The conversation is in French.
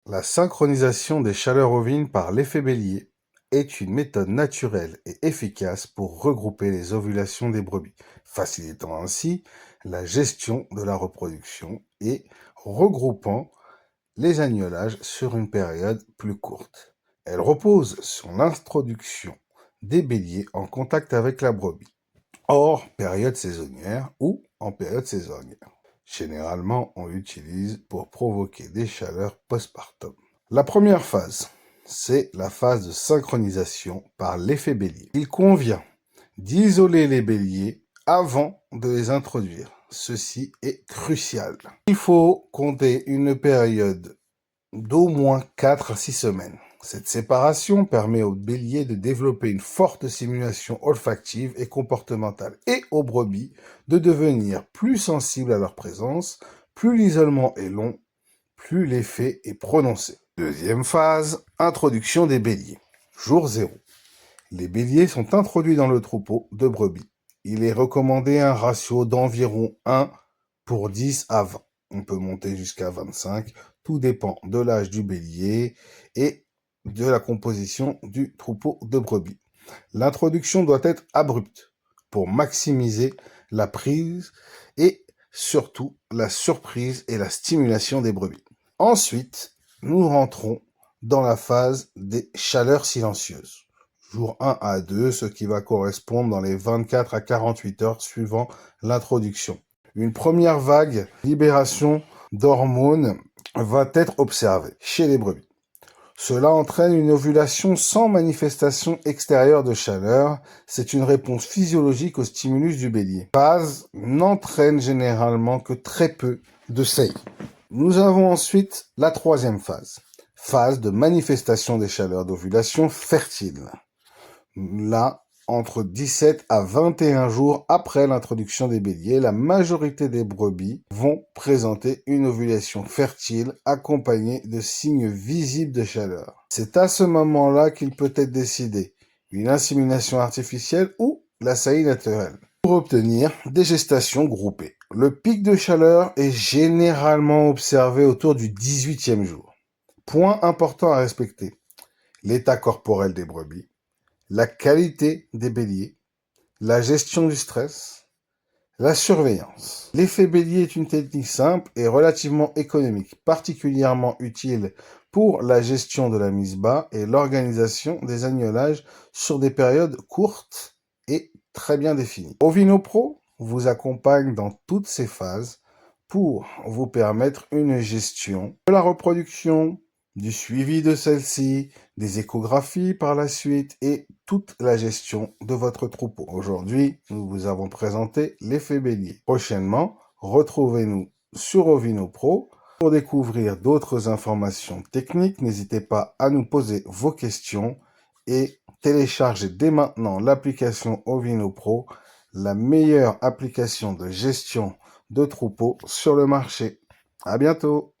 La synchronisation des chaleurs ovines par l'effet Bélier est une méthode naturelle et efficace pour regrouper les ovulations des brebis, facilitant ainsi la gestion de la reproduction et regroupant les agnelages sur une période plus courte. Elle repose sur l'introduction des béliers en contact avec la brebis, hors période saisonnière ou en période saisonnière. Généralement, on l'utilise pour provoquer des chaleurs postpartum. La première phase, c'est la phase de synchronisation par l'effet Bélier. Il convient d'isoler les béliers avant de les introduire. Ceci est crucial. Il faut compter une période d'au moins 4 à 6 semaines. Cette séparation permet aux béliers de développer une forte stimulation olfactive et comportementale et aux brebis de devenir plus sensibles à leur présence. Plus l'isolement est long, plus l'effet est prononcé. Deuxième phase, introduction des béliers. Jour 0. Les béliers sont introduits dans le troupeau de brebis. Il est recommandé un ratio d'environ 1 pour 10 à 20. On peut monter jusqu'à 25. Tout dépend de l'âge du bélier et de la composition du troupeau de brebis. L'introduction doit être abrupte pour maximiser la prise et surtout la surprise et la stimulation des brebis. Ensuite, nous rentrons dans la phase des chaleurs silencieuses. Jour 1 à 2, ce qui va correspondre dans les 24 à 48 heures suivant l'introduction. Une première vague libération d'hormones va être observée chez les brebis. Cela entraîne une ovulation sans manifestation extérieure de chaleur. C'est une réponse physiologique au stimulus du bélier. Phase n'entraîne généralement que très peu de saillie. Nous avons ensuite la troisième phase. Phase de manifestation des chaleurs d'ovulation fertile. Là, entre 17 à 21 jours après l'introduction des béliers, la majorité des brebis vont présenter une ovulation fertile accompagnée de signes visibles de chaleur. C'est à ce moment-là qu'il peut être décidé une insémination artificielle ou la saillie naturelle pour obtenir des gestations groupées. Le pic de chaleur est généralement observé autour du 18e jour. Point important à respecter, l'état corporel des brebis, la qualité des béliers, la gestion du stress, la surveillance. L'effet bélier est une technique simple et relativement économique, particulièrement utile pour la gestion de la mise bas et l'organisation des agnelages sur des périodes courtes et très bien définies. OvinoPro vous accompagne dans toutes ces phases pour vous permettre une gestion de la reproduction, du suivi de celle-ci, des échographies par la suite et toute la gestion de votre troupeau. Aujourd'hui, nous vous avons présenté l'effet bélier. Prochainement, retrouvez-nous sur OvinoPro pour découvrir d'autres informations techniques. N'hésitez pas à nous poser vos questions et téléchargez dès maintenant l'application OvinoPro, la meilleure application de gestion de troupeau sur le marché. À bientôt!